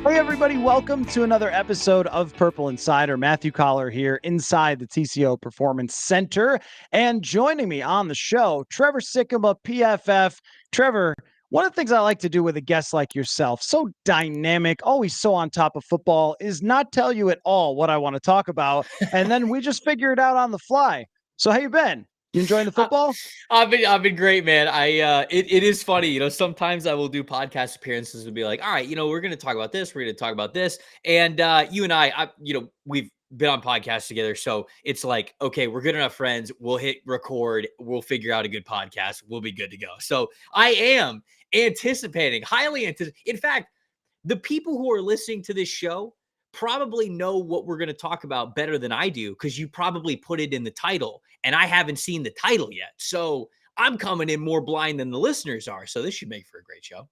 Hey, everybody. Welcome to another episode of Purple Insider. Matthew Coller here inside the TCO Performance Center. And joining me on the show, Trevor Sikkema, PFF. Trevor, one of the things I like to do with a guest like yourself, so dynamic, always so on top of football, is not tell you at all what I want to talk about. And then we just figure it out on the fly. So how you been? You enjoying the football? I've been great, man. It is funny, sometimes I will do podcast appearances and be like, all right, we're gonna talk about this, we're gonna talk about this. And you and we've been on podcasts together. So it's like, okay, we're good enough friends. We'll hit record, we'll figure out a good podcast, we'll be good to go. So I am anticipating, highly anticipating. In fact, the people who are listening to this show probably know what we're going to talk about better than I do because you probably put it in the title and I haven't seen the title yet. So I'm coming in more blind than the listeners are. So this should make for a great show.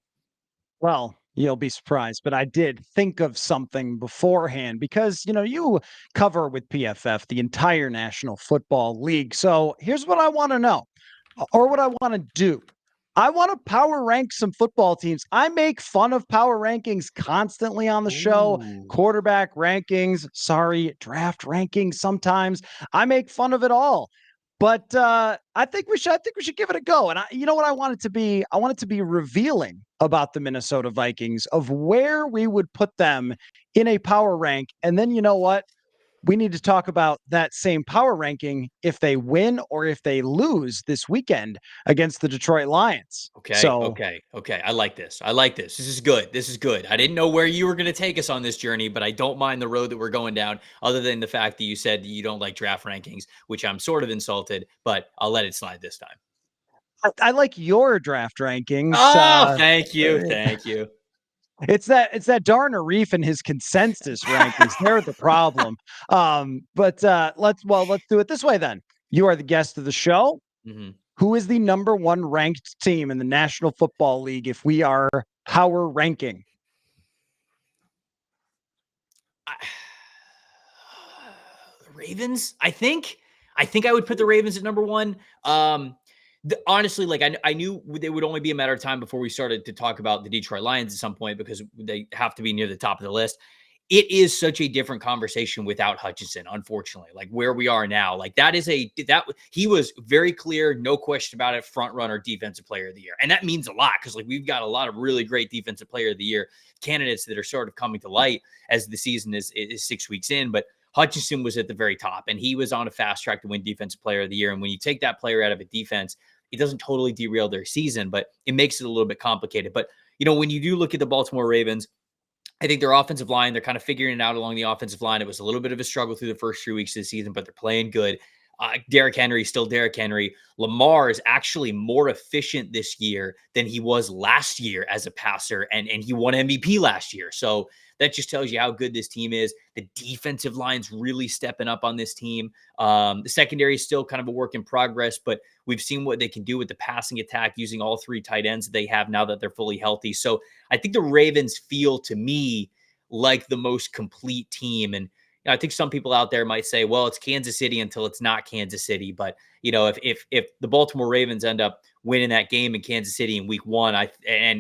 Well, you'll be surprised, but I did think of something beforehand because, you cover with PFF the entire National Football League. So here's what I want to know, or what I want to do. I want to power rank some football teams. I make fun of power rankings constantly on the show, Ooh. quarterback rankings, draft rankings sometimes. I make fun of it all. But I think we should give it a go. And you know what I want it to be? I want it to be revealing about the Minnesota Vikings of where we would put them in a power rank. And then you know what? We need to talk about that same power ranking if they win or if they lose this weekend against the Detroit Lions. Okay. I like this. This is good. I didn't know where you were going to take us on this journey, but I don't mind the road that we're going down, other than the fact that you said you don't like draft rankings, which I'm sort of insulted, but I'll let it slide this time. I like your draft rankings. Oh, thank you. Thank you. It's that darn Arif and his consensus rankings. They're the problem. But let's do it this way then. You are the guest of the show. Mm-hmm. Who is the number one ranked team in the National Football League if we are power ranking? The Ravens, I think I would put the Ravens at number one. Honestly, like I knew it would only be a matter of time before we started to talk about the Detroit Lions at some point because they have to be near the top of the list. It is such a different conversation without Hutchinson, unfortunately. Like where we are now, like he was very clear, no question about it, front runner defensive player of the year. And that means a lot because like we've got a lot of really great defensive player of the year candidates that are sort of coming to light as the season is 6 weeks in. But Hutchinson was at the very top and he was on a fast track to win defensive player of the year. And when you take that player out of a defense, it doesn't totally derail their season, but it makes it a little bit complicated. But, when you do look at the Baltimore Ravens, I think their offensive line, they're kind of figuring it out along the offensive line. It was a little bit of a struggle through the first 3 weeks of the season, but they're playing good. Derrick Henry, still Derrick Henry. Lamar is actually more efficient this year than he was last year as a passer, and he won MVP last year. So that just tells you how good this team is. The defensive line's really stepping up on this team. The secondary is still kind of a work in progress, but we've seen what they can do with the passing attack using all three tight ends that they have now that they're fully healthy. So I think the Ravens feel to me like the most complete team. And I think some people out there might say, well, it's Kansas City until it's not Kansas City. But, if the Baltimore Ravens end up winning that game in Kansas City in week one,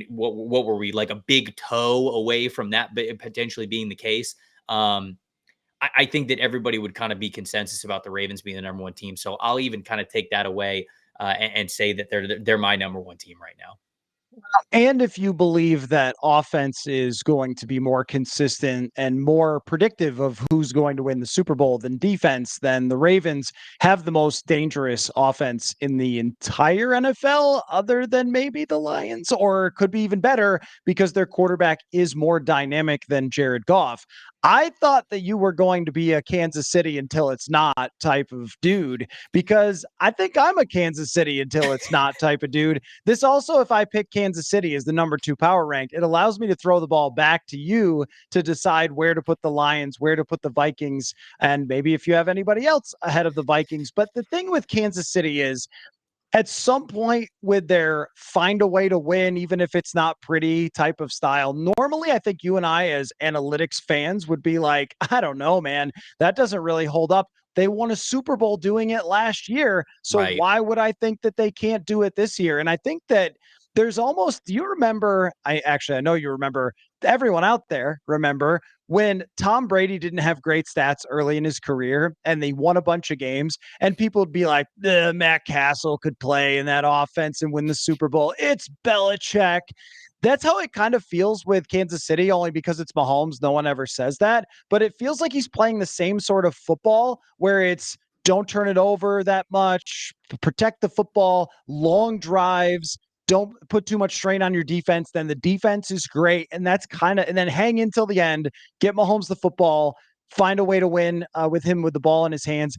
what were we, like a big toe away from that potentially being the case? I think that everybody would kind of be consensus about the Ravens being the number one team. So I'll even kind of take that away and say that they're my number one team right now. And if you believe that offense is going to be more consistent and more predictive of who's going to win the Super Bowl than defense, then the Ravens have the most dangerous offense in the entire NFL, other than maybe the Lions, or could be even better because their quarterback is more dynamic than Jared Goff. I thought that you were going to be a Kansas City until it's not type of dude, because I think I'm a Kansas City until it's not type of dude. This also, if I pick Kansas City as the number 2 power ranked, it allows me to throw the ball back to you to decide where to put the Lions, where to put the Vikings, and maybe if you have anybody else ahead of the Vikings. But the thing with Kansas City is, at some point with their find a way to win, even if it's not pretty type of style, normally I think you and I as analytics fans would be like, I don't know, man, that doesn't really hold up. They won a Super Bowl doing it last year. So Right. why would I think that they can't do it this year? And I think that there's almost, do you remember, I know you remember, everyone out there remember when Tom Brady didn't have great stats early in his career and they won a bunch of games and people would be like, Matt Castle could play in that offense and win the Super Bowl. It's Belichick. That's how it kind of feels with Kansas City, only because it's Mahomes. No one ever says that, but it feels like he's playing the same sort of football where it's don't turn it over that much, protect the football, long drives, don't put too much strain on your defense. Then the defense is great. And that's kind of, and then hang in till the end, get Mahomes the football, find a way to win with him with the ball in his hands.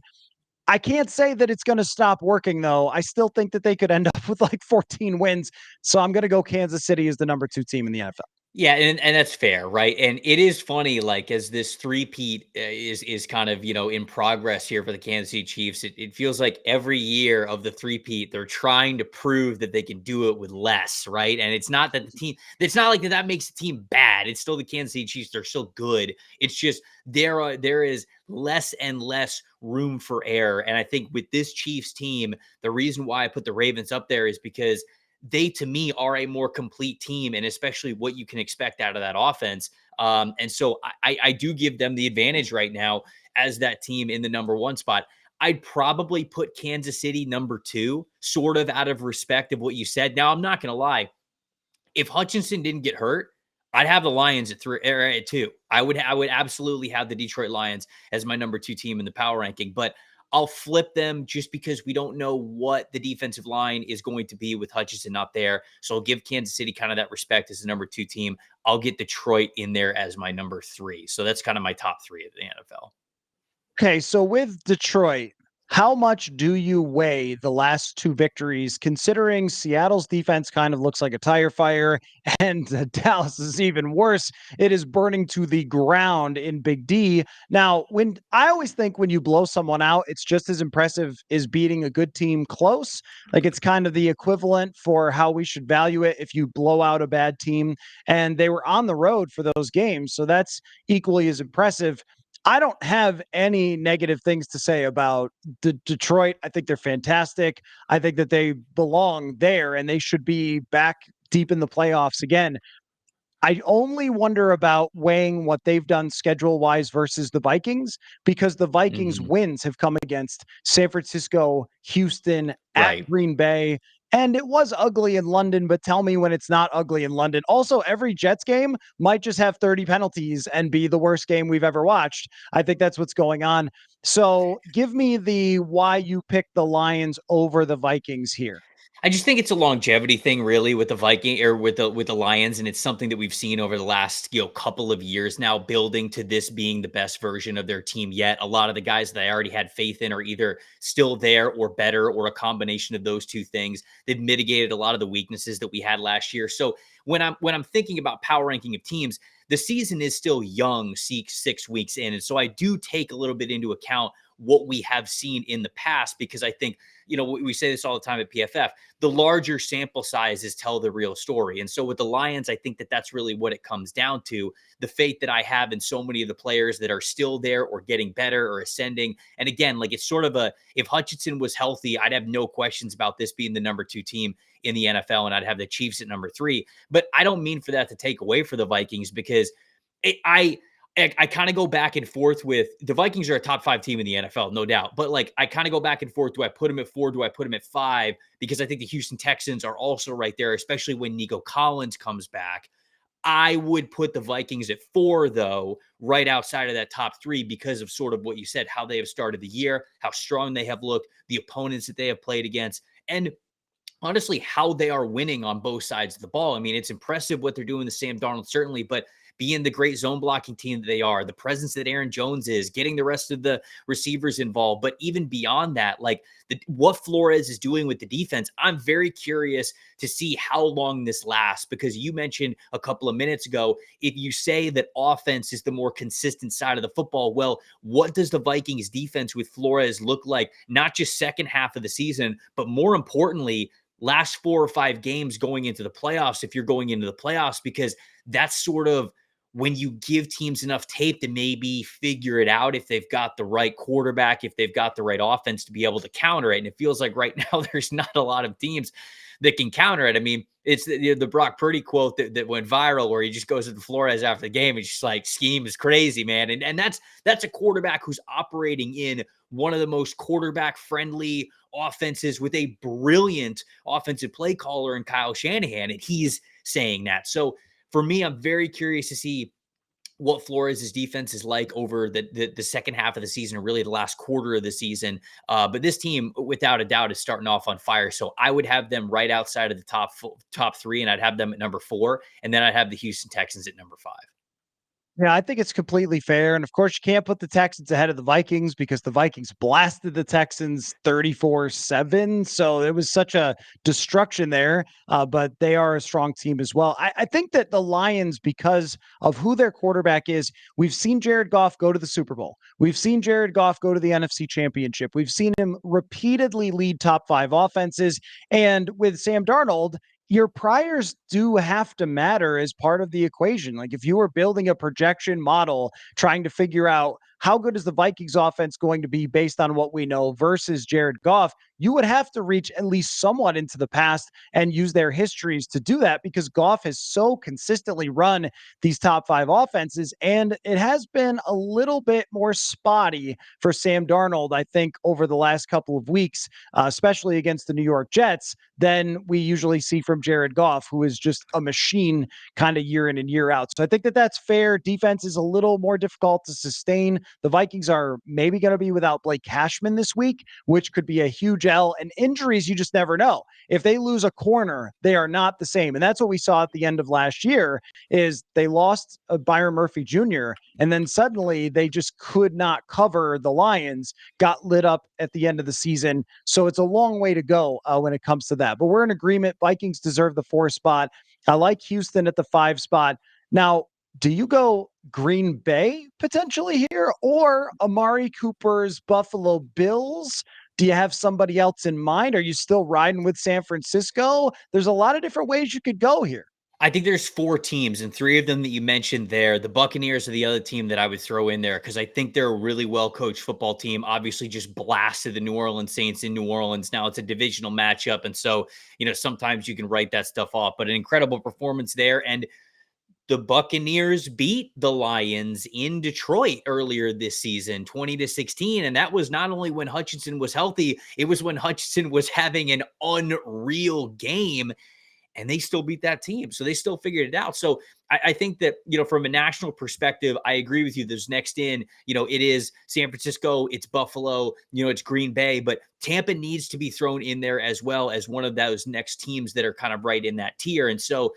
I can't say that it's going to stop working, though. I still think that they could end up with like 14 wins. So I'm going to go Kansas City as the number 2 team in the NFL. Yeah, and that's fair, right? And it is funny, like as this three-peat is kind of in progress here for the Kansas City Chiefs. It feels like every year of the three-peat, they're trying to prove that they can do it with less, right? And it's not that the team, it's not like that makes the team bad. It's still the Kansas City Chiefs. They're still good. It's just there is less and less room for error. And I think with this Chiefs team, the reason why I put the Ravens up there is because they, to me, are a more complete team, and especially what you can expect out of that offense. And so I do give them the advantage right now as that team in the number 1 spot. I'd probably put Kansas City number 2, sort of out of respect of what you said. Now, I'm not going to lie. If Hutchinson didn't get hurt, I'd have the Lions at 3 or at 2. I would absolutely have the Detroit Lions as my number 2 team in the power ranking, but I'll flip them just because we don't know what the defensive line is going to be with Hutchinson not there. So I'll give Kansas City kind of that respect as the number 2 team. I'll get Detroit in there as my number 3. So that's kind of my top 3 of the NFL. Okay, so with Detroit, how much do you weigh the last 2 victories, considering Seattle's defense kind of looks like a tire fire and Dallas is even worse? It is burning to the ground in Big D. Now, when I always think when you blow someone out, it's just as impressive as beating a good team close. Like it's kind of the equivalent for how we should value it if you blow out a bad team. And they were on the road for those games. So that's equally as impressive. I don't have any negative things to say about Detroit. I think they're fantastic. I think that they belong there and they should be back deep in the playoffs again. I only wonder about weighing what they've done schedule wise versus the Vikings, because the Vikings Mm-hmm. wins have come against San Francisco, Houston, at Right. Green Bay. And it was ugly in London, but tell me when it's not ugly in London. Also, every Jets game might just have 30 penalties and be the worst game we've ever watched. I think that's what's going on. So give me the why you picked the Lions over the Vikings here. I just think it's a longevity thing, really, with the Viking or with the Lions, and it's something that we've seen over the last couple of years now, building to this being the best version of their team yet. A lot of the guys that I already had faith in are either still there or better, or a combination of those two things. They've mitigated a lot of the weaknesses that we had last year. So when I'm thinking about power ranking of teams, the season is still young, 6 weeks in, and so I do take a little bit into account what we have seen in the past, because I think, we say this all the time at PFF, the larger sample sizes tell the real story. And so with the Lions, I think that that's really what it comes down to. The faith that I have in so many of the players that are still there or getting better or ascending. And again, like it's sort of if Hutchinson was healthy, I'd have no questions about this being the number 2 team in the NFL, and I'd have the Chiefs at number 3. But I don't mean for that to take away for the Vikings, because I kind of go back and forth with the Vikings are a top 5 team in the NFL, no doubt. But like, I kind of go back and forth. Do I put them at 4? Do I put them at 5? Because I think the Houston Texans are also right there, especially when Nico Collins comes back. I would put the Vikings at 4, though, right outside of that top 3, because of sort of what you said, how they have started the year, how strong they have looked, the opponents that they have played against, and honestly, how they are winning on both sides of the ball. I mean, it's impressive what they're doing to Sam Darnold, certainly, but being the great zone blocking team that they are, the presence that Aaron Jones is, getting the rest of the receivers involved. But even beyond that, like what Flores is doing with the defense, I'm very curious to see how long this lasts, because you mentioned a couple of minutes ago, if you say that offense is the more consistent side of the football, well, what does the Vikings defense with Flores look like, not just second half of the season, but more importantly, last 4 or 5 games going into the playoffs, if you're going into the playoffs, because that's sort of when you give teams enough tape to maybe figure it out if they've got the right quarterback, if they've got the right offense to be able to counter it. And it feels like right now there's not a lot of teams that can counter it. I mean, It's the Brock Purdy quote that went viral, where he just goes to the Flores after the game and just like, scheme is crazy, man. And that's a quarterback who's operating in one of the most quarterback friendly offenses with a brilliant offensive play caller in Kyle Shanahan, and he's saying that. So for me, I'm very curious to see what Flores' defense is like over the second half of the season, or really the last quarter of the season. But this team, without a doubt, is starting off on fire. So I would have them right outside of the top three, and I'd have them at number 4, and then I'd have the Houston Texans at number 5. Yeah, I think it's completely fair. And of course, you can't put the Texans ahead of the Vikings because the Vikings blasted the Texans 34-7. So it was such a destruction there. But they are a strong team as well. I think that the Lions, because of who their quarterback is, we've seen Jared Goff go to the Super Bowl. We've seen Jared Goff go to the NFC Championship. We've seen him repeatedly lead top 5 offenses. And with Sam Darnold, your priors do have to matter as part of the equation. Like if you were building a projection model, trying to figure out how good is the Vikings offense going to be based on what we know versus Jared Goff, you would have to reach at least somewhat into the past and use their histories to do that, because Goff has so consistently run these top 5 offenses. And it has been a little bit more spotty for Sam Darnold, I think, over the last couple of weeks, especially against the New York Jets, than we usually see from Jared Goff, who is just a machine kind of year in and year out. So I think that that's fair. Defense is a little more difficult to sustain. The Vikings are maybe going to be without Blake Cashman this week, which could be a huge L. And injuries, you just never know. If they lose a corner, they are not the same. And that's what we saw at the end of last year, is they lost Byron Murphy Jr., and then suddenly they just could not cover the Lions, got lit up at the end of the season. So it's a long way to go when it comes to that. But we're in agreement. Vikings deserve the 4 spot. I like Houston at the 5 spot. Now, do you go Green Bay potentially here, or Amari Cooper's Buffalo Bills? Do you have somebody else in mind? Are you still riding with San Francisco? There's a lot of different ways you could go here. I think there's 4 teams, and 3 of them that you mentioned there. The Buccaneers are the other team that I would throw in there, because I think they're a really well-coached football team. Obviously, just blasted the New Orleans Saints in New Orleans. Now it's a divisional matchup, and so, sometimes you can write that stuff off. But an incredible performance there, and the Buccaneers beat the Lions in Detroit earlier this season, 20-16. And that was not only when Hutchinson was healthy, it was when Hutchinson was having an unreal game, and they still beat that team. So they still figured it out. So I think that, from a national perspective, I agree with you. There's next in, it is San Francisco, it's Buffalo, it's Green Bay, but Tampa needs to be thrown in there as well as one of those next teams that are kind of right in that tier. And so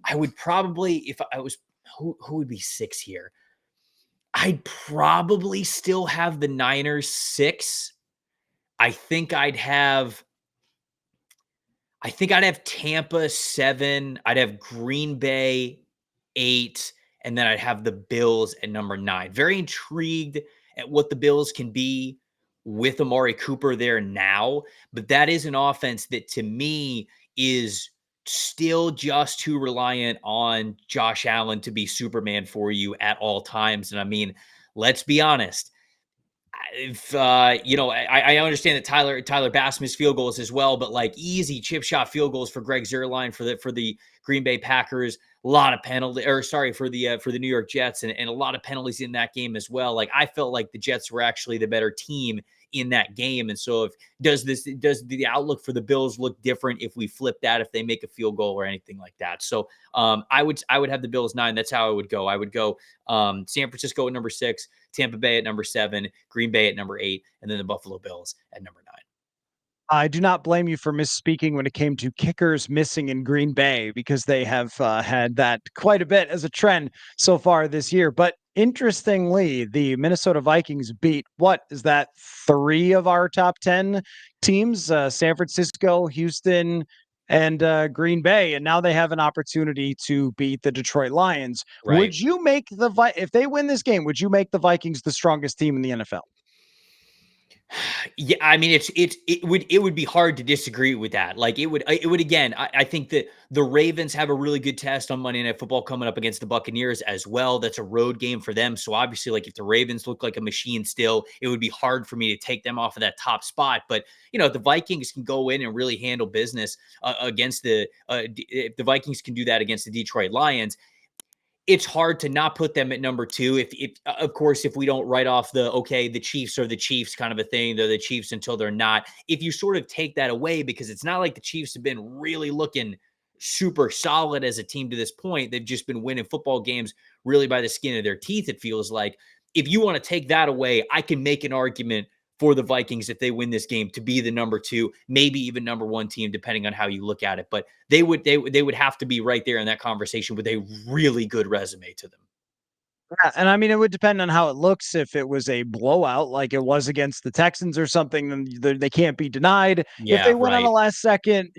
I would probably, if I was, who would be 6 here? I'd probably still have the Niners 6. I think I'd have Tampa 7. I'd have Green Bay 8. And then I'd have the Bills at number 9. Very intrigued at what the Bills can be with Amari Cooper there now. But that is an offense that, to me, is still just too reliant on Josh Allen to be Superman for you at all times. And I mean, let's be honest. If I understand that Tyler Bass missed field goals as well, but like easy chip shot field goals for Greg Zuerlein for the Green Bay Packers. A lot of for the New York Jets, and a lot of penalties in that game as well. Like, I felt like the Jets were actually the better team in that game. And so does the outlook for the Bills look different if we flip that, if they make a field goal or anything like that? So I would have the Bills 9. That's how I would go. I would go San Francisco at number 6, Tampa Bay at number 7, Green Bay at number 8, and then the Buffalo Bills at number 9. I do not blame you for misspeaking when it came to kickers missing in Green Bay, because they have had that quite a bit as a trend so far this year. But interestingly, the Minnesota Vikings beat, what is that, 3 of our top 10 teams, San Francisco, Houston, and Green Bay. And now they have an opportunity to beat the Detroit Lions. Right. Would you make if they win this game, would you make the Vikings the strongest team in the NFL? Yeah, I mean, it would be hard to disagree with that. Like it would again. I think that the Ravens have a really good test on Monday Night Football coming up against the Buccaneers as well. That's a road game for them. So obviously, like if the Ravens look like a machine still, it would be hard for me to take them off of that top spot. But if the Vikings can go in and really handle business against if the Vikings can do that against the Detroit Lions, it's hard to not put them at number two. If of course, if we don't write off the Chiefs are the Chiefs kind of a thing, they're the Chiefs until they're not. If you sort of take that away, because it's not like the Chiefs have been really looking super solid as a team to this point. They've just been winning football games really by the skin of their teeth, it feels like. If you want to take that away, I can make an argument for the Vikings if they win this game to be the number two, maybe even number one team, depending on how you look at it. But they would have to be right there in that conversation with a really good resume to them. Yeah, and I mean, it would depend on how it looks. If it was a blowout, like it was against the Texans or something, then they can't be denied. If they Yeah, win on a right. last second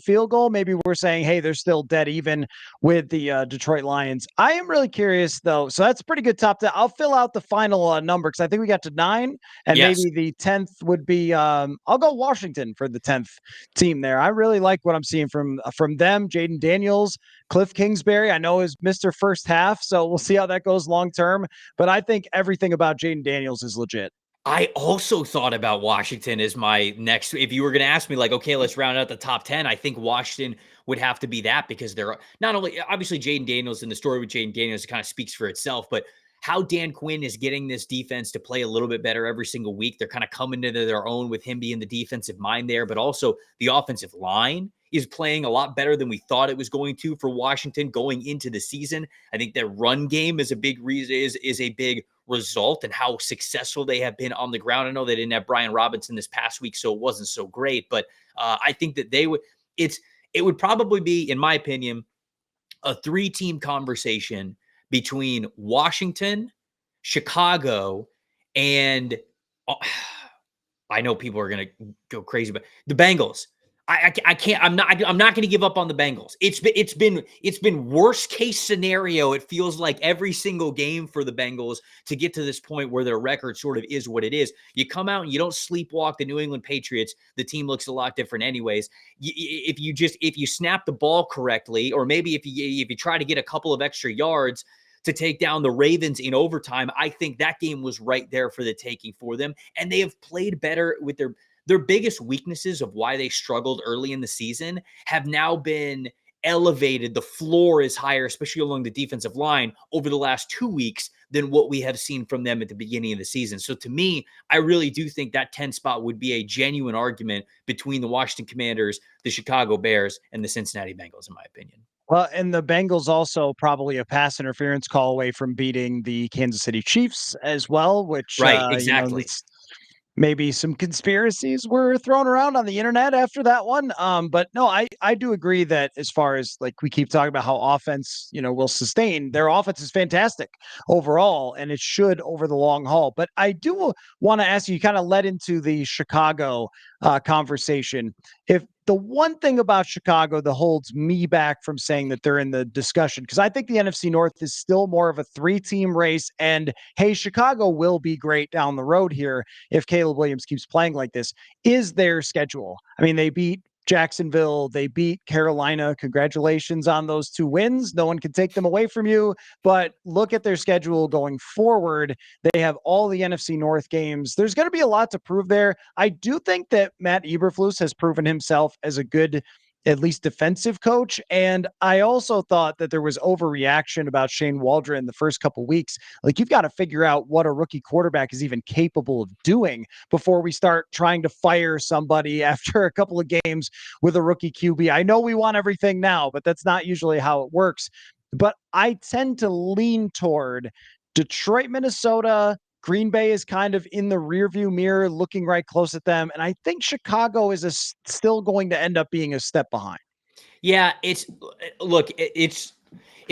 field goal, maybe we're saying, hey, they're still dead even with the Detroit Lions. I am really curious though. So that's a pretty good top 10. I'll fill out the final number because I think we got to 9, and Yes. maybe the 10th would be. I'll go Washington for the 10th team there. I really like what I'm seeing from them. Jaden Daniels, Cliff Kingsbury, I know, is Mr. First Half, so we'll see how that goes long term. But I think everything about Jaden Daniels is legit. I also thought about Washington as my next. If you were going to ask me, like, okay, let's round out the top 10, I think Washington would have to be that because they're not only obviously Jaden Daniels, and the story with Jaden Daniels kind of speaks for itself, but how Dan Quinn is getting this defense to play a little bit better every single week. They're kind of coming into their own with him being the defensive mind there, but also the offensive line is playing a lot better than we thought it was going to for Washington going into the season. I think their run game is a big reason, is a big result and how successful they have been on the ground. I know they didn't have Brian Robinson this past week, so it wasn't so great, but I think that it would probably be, in my opinion, a 3-team conversation between Washington, Chicago, and I know people are going to go crazy, but the Bengals. I can't. I'm not going to give up on the Bengals. It's been worst case scenario. It feels like every single game for the Bengals to get to this point where their record sort of is what it is. You come out and you don't sleepwalk the New England Patriots. The team looks a lot different, anyways. If you snap the ball correctly, or maybe if you try to get a couple of extra yards to take down the Ravens in overtime, I think that game was right there for the taking for them. And they have played better with their biggest weaknesses of why they struggled early in the season have now been elevated. The floor is higher, especially along the defensive line over the last 2 weeks than what we have seen from them at the beginning of the season. So to me, I really do think that 10 spot would be a genuine argument between the Washington Commanders, the Chicago Bears, and the Cincinnati Bengals, in my opinion. Well, and the Bengals also probably a pass interference call away from beating the Kansas City Chiefs as well, which Right, exactly. it's maybe some conspiracies were thrown around on the internet after that one. But no, I do agree that as far as like we keep talking about how offense, will sustain, their offense is fantastic overall, and it should over the long haul. But I do want to ask you, kind of led into the Chicago conversation. If the one thing about Chicago that holds me back from saying that they're in the discussion, because I think the NFC North is still more of a 3-team race, and hey, Chicago will be great down the road here if Caleb Williams keeps playing like this, is their schedule. I mean, they beat Jacksonville, they beat Carolina. Congratulations on those 2 wins. No one can take them away from you. But look at their schedule going forward. They have all the NFC North games. There's going to be a lot to prove there. I do think that Matt Eberflus has proven himself as a good, at least defensive coach. And I also thought that there was overreaction about Shane Waldron the first couple weeks. Like, you've got to figure out what a rookie quarterback is even capable of doing before we start trying to fire somebody after a couple of games with a rookie QB. I know we want everything now, but that's not usually how it works. But I tend to lean toward Detroit, Minnesota. Green Bay is kind of in the rearview mirror, looking right close at them. And I think Chicago is still going to end up being a step behind. Yeah, it'll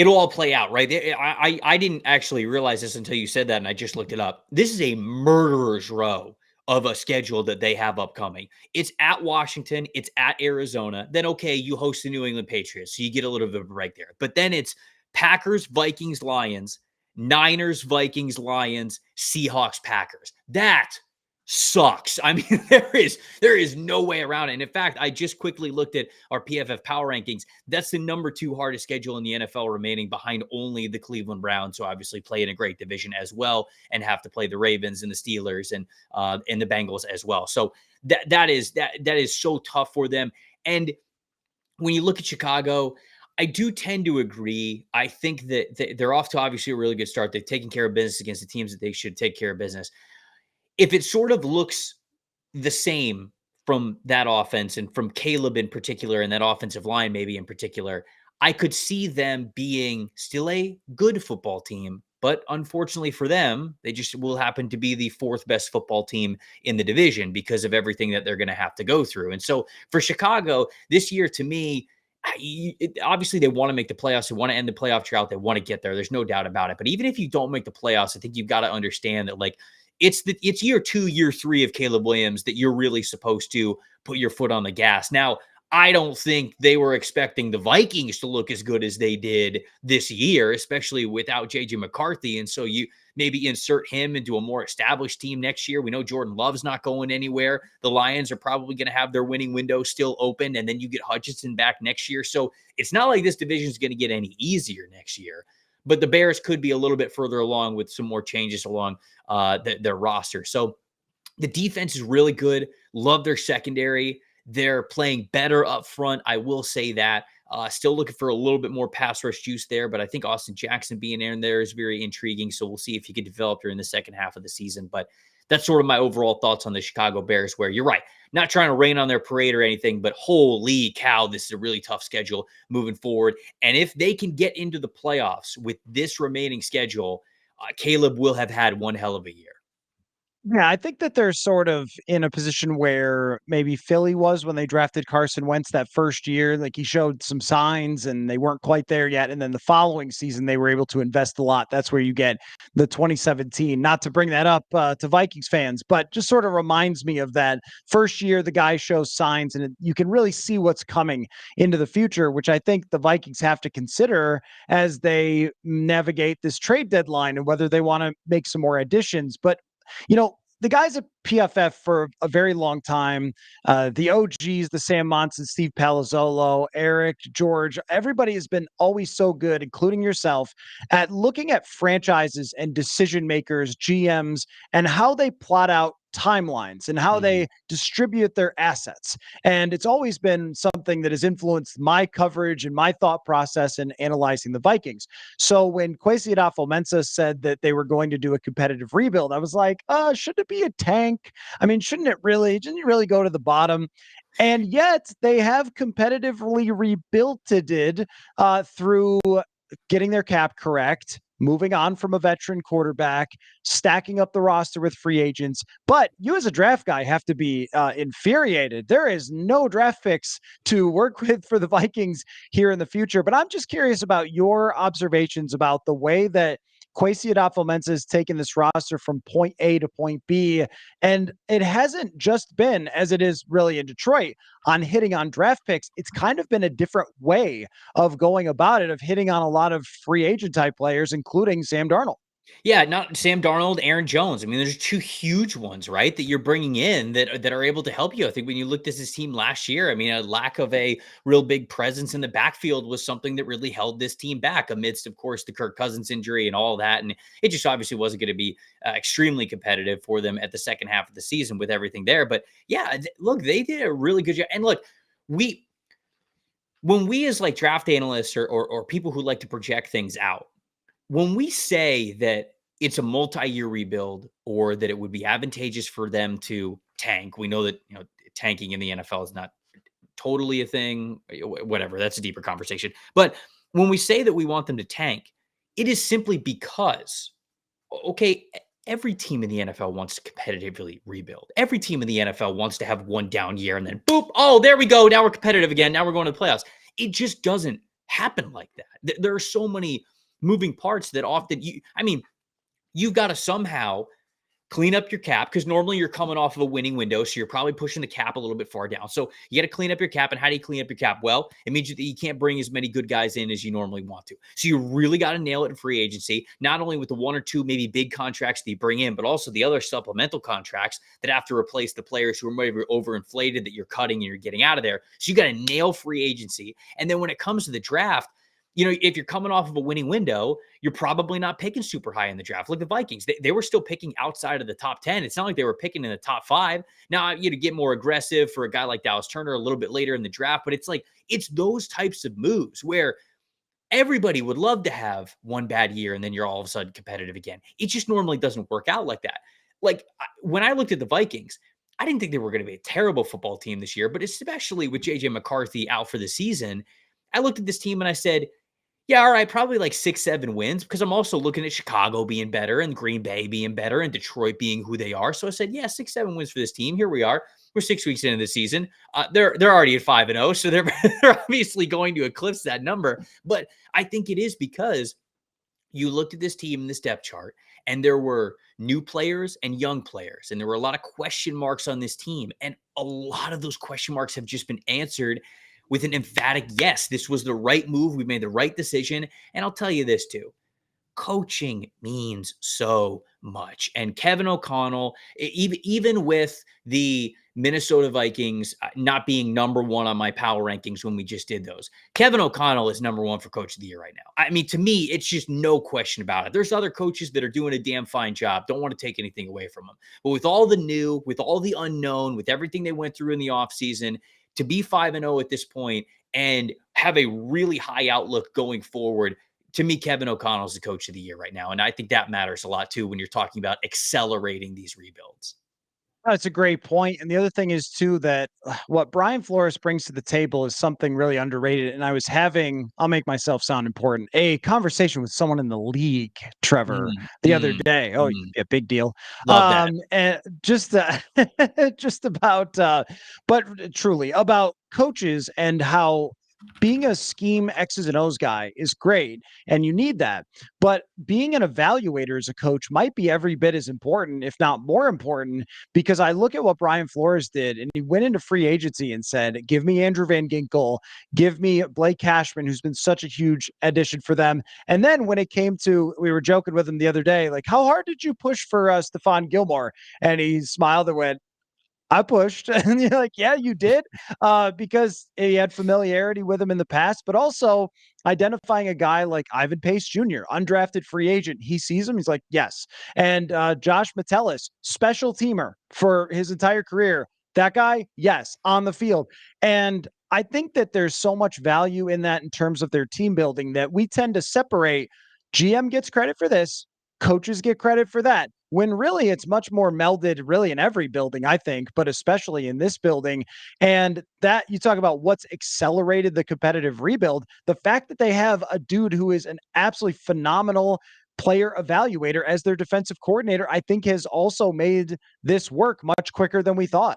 all play out, right? I didn't actually realize this until you said that, and I just looked it up. This is a murderer's row of a schedule that they have upcoming. It's at Washington, it's at Arizona. Then okay, you host the New England Patriots, so you get a little bit of a break there. But then it's Packers, Vikings, Lions, Niners, Vikings, Lions, Seahawks, Packers. That sucks. I mean, there is no way around it. And in fact, I just quickly looked at our PFF power rankings. That's the number 2 hardest schedule in the NFL, remaining behind only the Cleveland Browns, who obviously play in a great division as well and have to play the Ravens and the Steelers and the Bengals as well. So that is so tough for them. And when you look at Chicago, I do tend to agree. I think that they're off to obviously a really good start. They've taken care of business against the teams that they should take care of business. If it sort of looks the same from that offense and from Caleb in particular, and that offensive line maybe in particular, I could see them being still a good football team. But unfortunately for them, they just will happen to be the 4th best football team in the division because of everything that they're going to have to go through. And so for Chicago this year, to me, obviously they want to make the playoffs. They want to end the playoff drought. They want to get there. There's no doubt about it. But even if you don't make the playoffs, I think you've got to understand that, like, it's year 2, year 3 of Caleb Williams that you're really supposed to put your foot on the gas. Now, I don't think they were expecting the Vikings to look as good as they did this year, especially without JJ McCarthy. And so you maybe insert him into a more established team next year. We know Jordan Love's not going anywhere. The Lions are probably going to have their winning window still open, and then you get Hutchinson back next year. So it's not like this division is going to get any easier next year. But the Bears could be a little bit further along with some more changes along their roster. So the defense is really good. Love their secondary. They're playing better up front. I will say that. Still looking for a little bit more pass rush juice there, but I think Austin Jackson being in there is very intriguing. So we'll see if he can develop during the second half of the season. But that's sort of my overall thoughts on the Chicago Bears, where you're right, not trying to rain on their parade or anything, but holy cow, this is a really tough schedule moving forward. And if they can get into the playoffs with this remaining schedule, Caleb will have had one hell of a year. Yeah, I think that they're sort of in a position where maybe Philly was when they drafted Carson Wentz that first year. Like, he showed some signs and they weren't quite there yet. And then the following season, they were able to invest a lot. That's where you get the 2017, not to bring that up to Vikings fans, but just sort of reminds me of that first year. The guy shows signs and you can really see what's coming into the future, which I think the Vikings have to consider as they navigate this trade deadline and whether they want to make some more additions. But the guys at PFF for a very long time, the OGs, the Sam Monson, Steve Palazzolo, Eric, George, everybody has been always so good, including yourself, at looking at franchises and decision makers, GMs, and how they plot out timelines and how they distribute their assets. And it's always been something that has influenced my coverage and my thought process in analyzing the Vikings. So when Kwesi Adofo-Mensah said that they were going to do a competitive rebuild, I was like, should it be a tank? I mean, shouldn't it really go to the bottom? And yet they have competitively rebuilt it through getting their cap correct, moving on from a veteran quarterback, stacking up the roster with free agents. But you as a draft guy have to be infuriated. There is no draft picks to work with for the Vikings here in the future. But I'm just curious about your observations about the way that Kwesi Adofo-Mensah has taken this roster from point A to point B. And it hasn't just been, as it is really in Detroit, on hitting on draft picks. It's kind of been a different way of going about it, of hitting on a lot of free agent type players, including Sam Darnold. Yeah, not Sam Darnold, Aaron Jones. I mean, there's 2 huge ones, right, that you're bringing in that are able to help you. I think when you looked at this team last year, I mean, a lack of a real big presence in the backfield was something that really held this team back amidst, of course, the Kirk Cousins injury and all that. And it just obviously wasn't going to be extremely competitive for them at the second half of the season with everything there. But yeah, look, they did a really good job. And look, when we as like draft analysts or people who like to project things out, when we say that it's a multi-year rebuild or that it would be advantageous for them to tank, we know that, tanking in the NFL is not totally a thing, whatever, that's a deeper conversation. But when we say that we want them to tank, it is simply because, okay, every team in the NFL wants to competitively rebuild. Every team in the NFL wants to have one down year and then boop, oh, there we go. Now we're competitive again. Now we're going to the playoffs. It just doesn't happen like that. There are so many moving parts that often you've got to somehow clean up your cap, because normally you're coming off of a winning window, so you're probably pushing the cap a little bit far down. So you got to clean up your cap. And how do you clean up your cap? Well, it means that you can't bring as many good guys in as you normally want to. So you really got to nail it in free agency, not only with the one or two maybe big contracts that you bring in, but also the other supplemental contracts that have to replace the players who are maybe overinflated that you're cutting and you're getting out of there. So you got to nail free agency. And then when it comes to the draft, if you're coming off of a winning window, you're probably not picking super high in the draft. Like the Vikings, they were still picking outside of the top 10. It's not like they were picking in the top 5. Now, to get more aggressive for a guy like Dallas Turner a little bit later in the draft, but it's those types of moves where everybody would love to have one bad year and then you're all of a sudden competitive again. It just normally doesn't work out like that. Like when I looked at the Vikings, I didn't think they were going to be a terrible football team this year, but especially with JJ McCarthy out for the season, I looked at this team and I said, yeah, all right, probably like 6-7 wins, because I'm also looking at Chicago being better and Green Bay being better and Detroit being who they are. So I said, yeah, 6-7 wins for this team. Here we are. We're 6 weeks into the season. They're already at 5-0, so they're obviously going to eclipse that number. But I think it is because you looked at this team in this depth chart, and there were new players and young players, and there were a lot of question marks on this team, and a lot of those question marks have just been answered with an emphatic yes. This was the right move. We made the right decision. And I'll tell you this too. Coaching means so much. And Kevin O'Connell, even with the Minnesota Vikings not being number one on my power rankings when we just did those, Kevin O'Connell is number one for coach of the year right now. I mean, to me, it's just no question about it. There's other coaches that are doing a damn fine job. Don't want to take anything away from them. But with all the new, with all the unknown, with everything they went through in the offseason, to be 5-0 at this point and have a really high outlook going forward, to me, Kevin O'Connell is the coach of the year right now. And I think that matters a lot too when you're talking about accelerating these rebuilds. That's a great point. And the other thing is too that what Brian Flores brings to the table is something really underrated. And I was having, I'll make myself sound important, a conversation with someone in the league, Trevor, the other day. Oh, yeah, big deal. Love that. And just just about, but truly about coaches and how being a scheme X's and O's guy is great, and you need that. But being an evaluator as a coach might be every bit as important, if not more important, because I look at what Brian Flores did, and he went into free agency and said, give me Andrew Van Ginkel, give me Blake Cashman, who's been such a huge addition for them. And then when it came to, we were joking with him the other day, like, how hard did you push for Stephon Gilmore? And he smiled and went, I pushed. And you're like, yeah, you did, because he had familiarity with him in the past, but also identifying a guy like Ivan Pace Jr., undrafted free agent. He sees him. He's like, yes. And Josh Metellus, special teamer for his entire career. That guy, yes, on the field. And I think that there's so much value in that in terms of their team building that we tend to separate. GM gets credit for this, coaches get credit for that, when really it's much more melded really in every building, I think, but especially in this building. And that you talk about what's accelerated the competitive rebuild, the fact that they have a dude who is an absolutely phenomenal player evaluator as their defensive coordinator, I think has also made this work much quicker than we thought.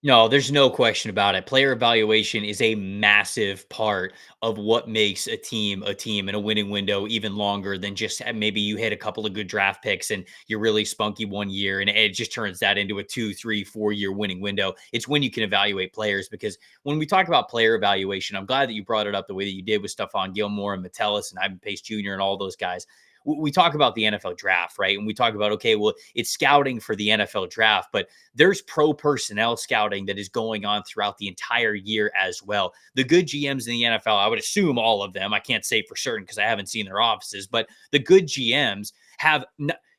No, there's no question about it. Player evaluation is a massive part of what makes a team and a winning window even longer than just maybe you hit a couple of good draft picks and you're really spunky one year and it just turns that into a 2, 3, 4 year winning window. It's when you can evaluate players, because when we talk about player evaluation, I'm glad that you brought it up the way that you did with Stephon Gilmore and Metellus and Ivan Pace Jr. and all those guys. We talk about the NFL draft, right? And we talk about, okay, well, it's scouting for the NFL draft, but there's pro personnel scouting that is going on throughout the entire year as well. The good GMs in the NFL, I would assume all of them, I can't say for certain because I haven't seen their offices, but the good GMs have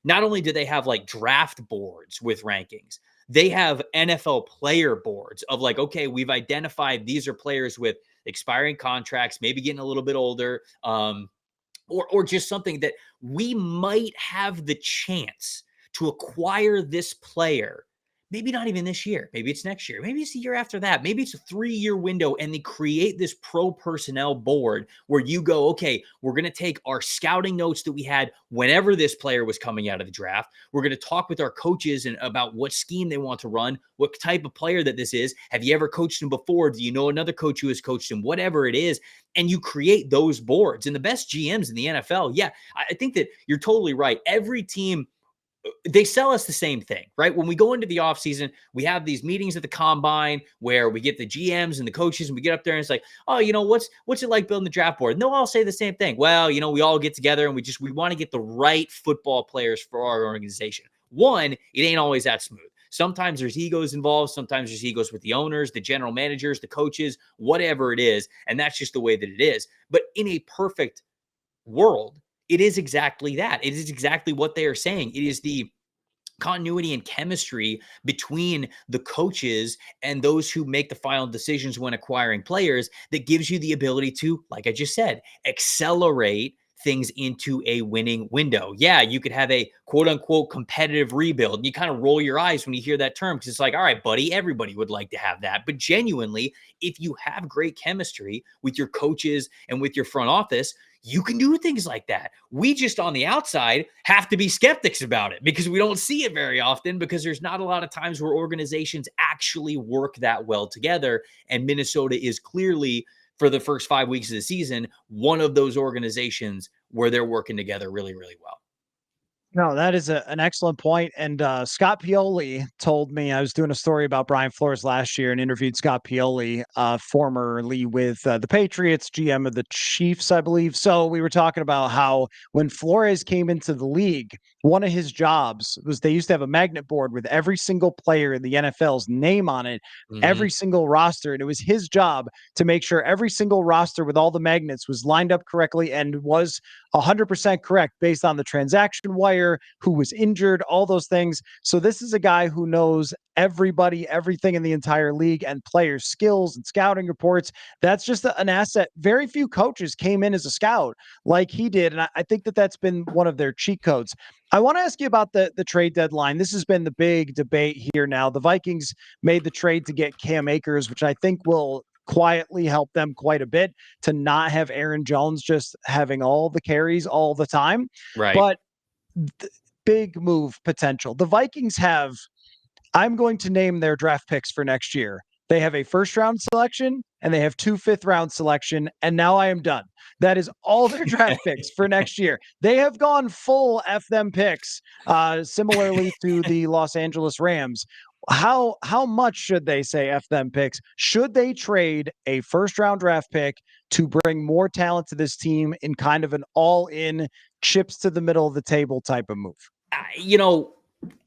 not only do they have like draft boards with rankings, they have NFL player boards of like, okay, we've identified these are players with expiring contracts, maybe getting a little bit older, or just something that we might have the chance to acquire this player. Maybe not even this year. Maybe it's next year. Maybe it's the year after that. Maybe it's a 3-year window, and they create this pro personnel board where you go, okay, we're going to take our scouting notes that we had whenever this player was coming out of the draft. We're going to talk with our coaches and about what scheme they want to run, what type of player that this is. Have you ever coached him before? Do you know another coach who has coached him? Whatever it is. And you create those boards. And the best GMs in the NFL, yeah, I think that you're totally right. Every team they sell us the same thing, right? When we go into the offseason, we have these meetings at the combine where we get the GMs and the coaches, and we get up there and it's like, oh, what's it like building the draft board? And they'll all say the same thing. Well, we all get together and we want to get the right football players for our organization. One, it ain't always that smooth. Sometimes there's egos involved. Sometimes there's egos with the owners, the general managers, the coaches, whatever it is. And that's just the way that it is. But in a perfect world, it is exactly that. It is exactly what they are saying. It is the continuity and chemistry between the coaches and those who make the final decisions when acquiring players that gives you the ability to, like I just said, accelerate things into a winning window. Yeah, you could have a quote unquote competitive rebuild. And you kind of roll your eyes when you hear that term because it's like, all right, buddy, everybody would like to have that. But genuinely, if you have great chemistry with your coaches and with your front office, you can do things like that. We just on the outside have to be skeptics about it because we don't see it very often because there's not a lot of times where organizations actually work that well together. And Minnesota is clearly, for the first 5 weeks of the season, one of those organizations where they're working together really, really well. No, that is an excellent point. And Scott Pioli told me, I was doing a story about Brian Flores last year and interviewed Scott Pioli, formerly with the Patriots, GM of the Chiefs, I believe. So we were talking about how when Flores came into the league, one of his jobs was they used to have a magnet board with every single player in the NFL's name on it, every single roster. And it was his job to make sure every single roster with all the magnets was lined up correctly and was 100% correct based on the transaction wire, who was injured, all those things. So this is a guy who knows everybody, everything in the entire league and players' skills and scouting reports. That's just an asset. Very few coaches came in as a scout like he did. And I think that that's been one of their cheat codes. I want to ask you about the trade deadline. This has been the big debate here now. The Vikings made the trade to get Cam Akers, which I think will quietly help them quite a bit to not have Aaron Jones just having all the carries all the time. Right. But big move potential. The Vikings have, I'm going to name their draft picks for next year. They have a first round selection and they have 2 5th-round selection. And now I am done. That is all their draft picks for next year. They have gone full F them picks, similarly to the Los Angeles Rams. How much should they say F them picks? Should they trade a first round draft pick to bring more talent to this team in kind of an all in chips to the middle of the table type of move?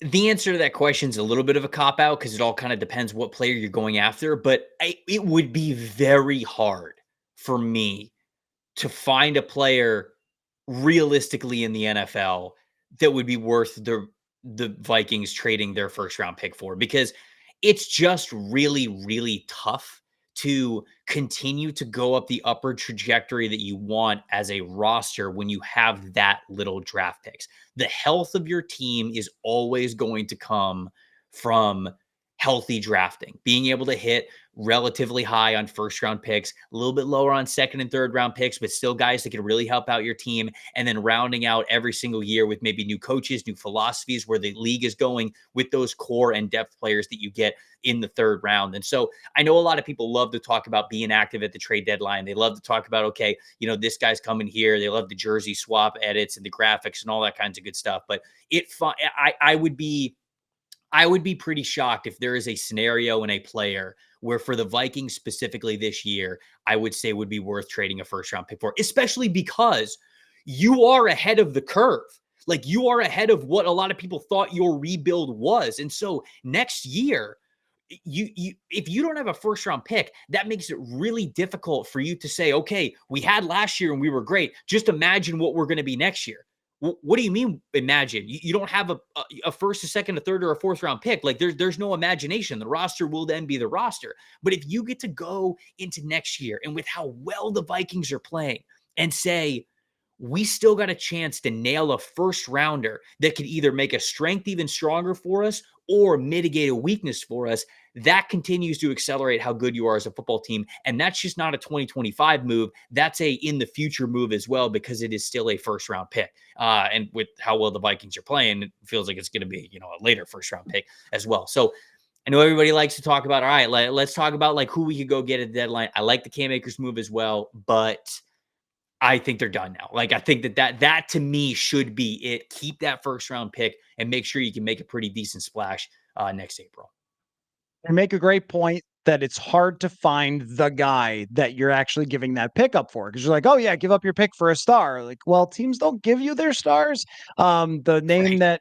The answer to that question is a little bit of a cop out because it all kind of depends what player you're going after. But it would be very hard for me to find a player realistically in the NFL that would be worth the Vikings trading their first round pick for, because it's just really, really tough to continue to go up the upward trajectory that you want as a roster when you have that little draft picks. The health of your team is always going to come from healthy drafting, being able to hit relatively high on first round picks, a little bit lower on second and third round picks, but still guys that can really help out your team. And then rounding out every single year with maybe new coaches, new philosophies, where the league is going with those core and depth players that you get in the third round. And so I know a lot of people love to talk about being active at the trade deadline. They love to talk about, okay, this guy's coming here. They love the jersey swap edits and the graphics and all that kinds of good stuff. But I would be pretty shocked if there is a scenario and a player where for the Vikings specifically this year, I would say would be worth trading a first round pick for, especially because you are ahead of the curve. Like, you are ahead of what a lot of people thought your rebuild was. And so next year, if you don't have a first round pick, that makes it really difficult for you to say, okay, we had last year and we were great. Just imagine what we're going to be next year. What do you mean imagine? You don't have a first, a second, a third, or a fourth round pick. Like, there's no imagination. The roster will then be the roster. But if you get to go into next year and with how well the Vikings are playing and say, we still got a chance to nail a first rounder that could either make a strength even stronger for us or mitigate a weakness for us, that continues to accelerate how good you are as a football team. And that's just not a 2025 move. That's a in the future move as well, because it is still a first round pick. And with how well the Vikings are playing, it feels like it's going to be, a later first round pick as well. So I know everybody likes to talk about, all right, let's talk about like who we could go get at the deadline. I like the Cam Akers move as well, but I think they're done now. Like, I think that to me should be it. Keep that first round pick and make sure you can make a pretty decent splash next April. You make a great point that it's hard to find the guy that you're actually giving that pick up for, because you're like, oh yeah, give up your pick for a star. Like, well, teams don't give you their stars. The name Right.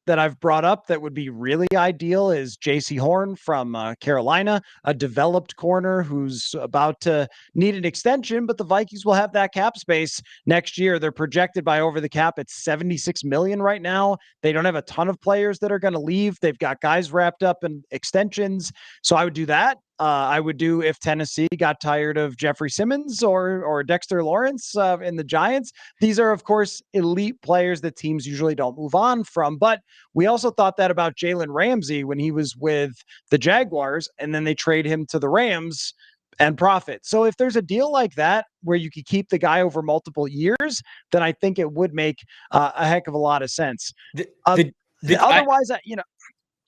that I've brought up that would be really ideal is J.C. Horn from Carolina, a developed corner who's about to need an extension, but the Vikings will have that cap space next year. They're projected by over the cap at 76 million right now. They don't have a ton of players that are going to leave. They've got guys wrapped up in extensions. So I would do that. I would do if Tennessee got tired of Jeffrey Simmons or Dexter Lawrence in the Giants. These are, of course, elite players that teams usually don't move on from. But we also thought that about Jalen Ramsey when he was with the Jaguars, and then they trade him to the Rams and profit. So if there's a deal like that where you could keep the guy over multiple years, then I think it would make a heck of a lot of sense. The, Um, the, the, I, Otherwise,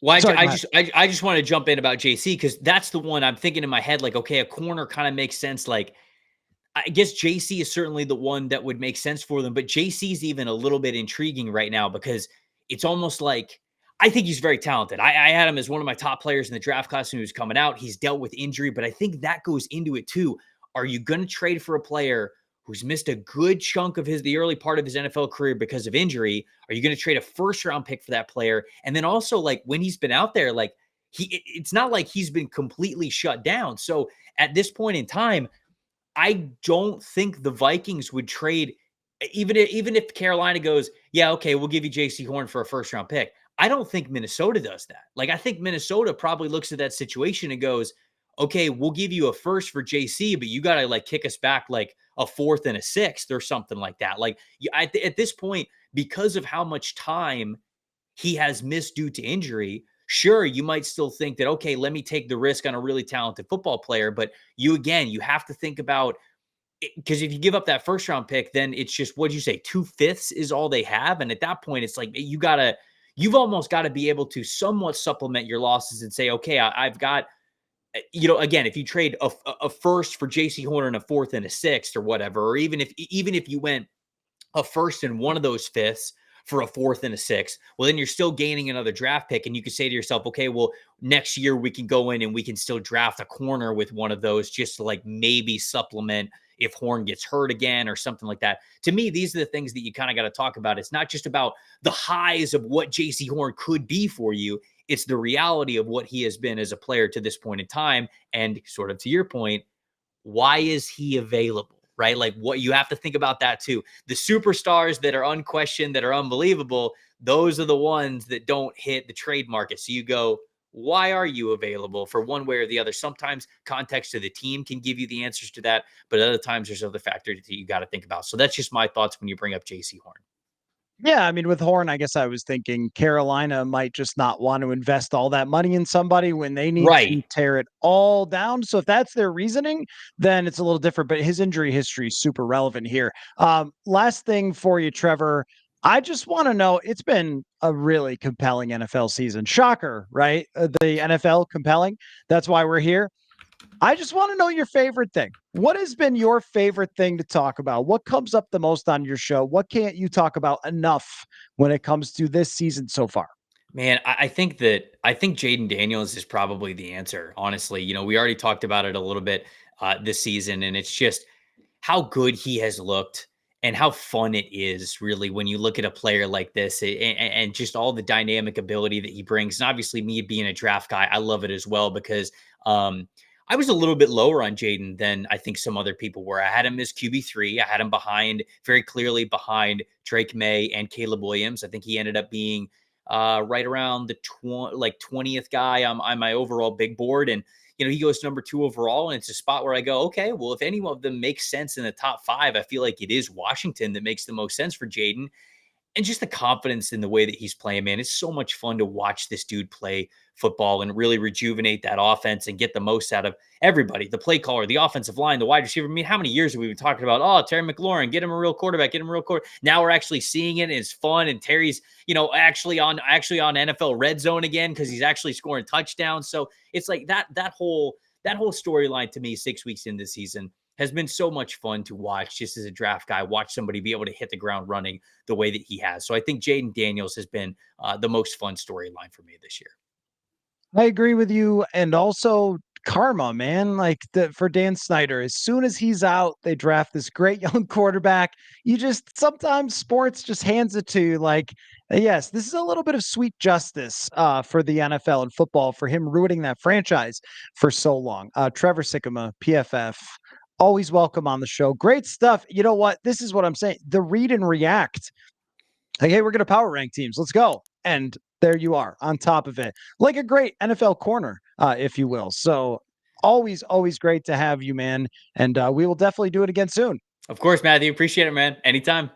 Well, sorry, go ahead. I just want to jump in about JC because that's the one I'm thinking in my head. Like, okay, a corner kind of makes sense. Like, I guess JC is certainly the one that would make sense for them, but JC is even a little bit intriguing right now because it's almost like I think he's very talented. I had him as one of my top players in the draft class when he was coming out. He's dealt with injury, but I think that goes into it too. Are you going to trade for a player who's missed a good chunk of the early part of his NFL career because of injury? Are you going to trade a first round pick for that player? And then also, like, when he's been out there, like, it's not like he's been completely shut down. So at this point in time, I don't think the Vikings would trade, even if Carolina goes, yeah, okay, we'll give you JC Horn for a first round pick. I don't think Minnesota does that. Like, I think Minnesota probably looks at that situation and goes, okay, we'll give you a first for JC, but you got to like kick us back like a fourth and a sixth or something like that. Like, at this point, because of how much time he has missed due to injury, sure, you might still think that, okay, let me take the risk on a really talented football player. But you have to think about, because if you give up that first round pick, then it's just, what'd you say, 2/5 is all they have. And at that point, it's like, you've almost got to be able to somewhat supplement your losses and say, okay, I've got, again, if you trade a first for JC Horner and a fourth and a sixth or whatever, or even if you went a first and one of those fifths for a fourth and a sixth, well, then you're still gaining another draft pick. And you could say to yourself, okay, well, next year we can go in and we can still draft a corner with one of those just to like maybe supplement if Horn gets hurt again or something like that. To me, these are the things that you kind of got to talk about. It's not just about the highs of what JC Horn could be for you. It's the reality of what he has been as a player to this point in time. And sort of to your point, why is he available? Right? Like, what you have to think about that too. The superstars that are unquestioned, that are unbelievable, those are the ones that don't hit the trade market. So you go, why are you available for one way or the other? Sometimes context to the team can give you the answers to that, but other times there's other factors that you got to think about. So that's just my thoughts when you bring up JC Horn. Yeah, I mean, with Horn, I guess I was thinking Carolina might just not want to invest all that money in somebody when they need to Right. tear it all down. So if that's their reasoning, then it's a little different. But his injury history is super relevant here. Last thing for you, Trevor. I just want to know, it's been a really compelling NFL season. Shocker, right? The NFL compelling. That's why we're here. I just want to know your favorite thing. What has been your favorite thing to talk about? What comes up the most on your show? What can't you talk about enough when it comes to this season so far? Man, I think Jaden Daniels is probably the answer. Honestly, we already talked about it a little bit this season, and it's just how good he has looked and how fun it is really when you look at a player like this, and just all the dynamic ability that he brings. And obviously, me being a draft guy, I love it as well because I was a little bit lower on Jaden than I think some other people were. I had him as QB3. I had him very clearly behind Drake May and Caleb Williams. I think he ended up being right around the 20th guy on my overall big board. And, he goes number 2 overall. And it's a spot where I go, okay, well, if any of them makes sense in the top 5, I feel like it is Washington that makes the most sense for Jaden. And just the confidence in the way that he's playing, man. It's so much fun to watch this dude play football and really rejuvenate that offense and get the most out of everybody, the play caller, the offensive line, the wide receiver. I mean, how many years have we been talking about, oh, Terry McLaurin, get him a real quarterback, get him a real quarterback. Now we're actually seeing it, and it's fun. And Terry's, actually on NFL Red Zone again because he's actually scoring touchdowns. So it's like that whole storyline to me 6 weeks into the season has been so much fun to watch just as a draft guy, watch somebody be able to hit the ground running the way that he has. So I think Jaden Daniels has been the most fun storyline for me this year. I agree with you. And also karma, man. Like for Dan Snyder, as soon as he's out, they draft this great young quarterback. You just sometimes sports just hands it to you like, yes, this is a little bit of sweet justice for the NFL and football for him ruining that franchise for so long. Trevor Sikkema, PFF. Always welcome on the show. Great stuff. You know what? This is what I'm saying. The read and react. Like, hey, we're going to power rank teams. Let's go. And there you are on top of it, like a great NFL corner, if you will. So always great to have you, man. And we will definitely do it again soon. Of course, Matthew. Appreciate it, man. Anytime.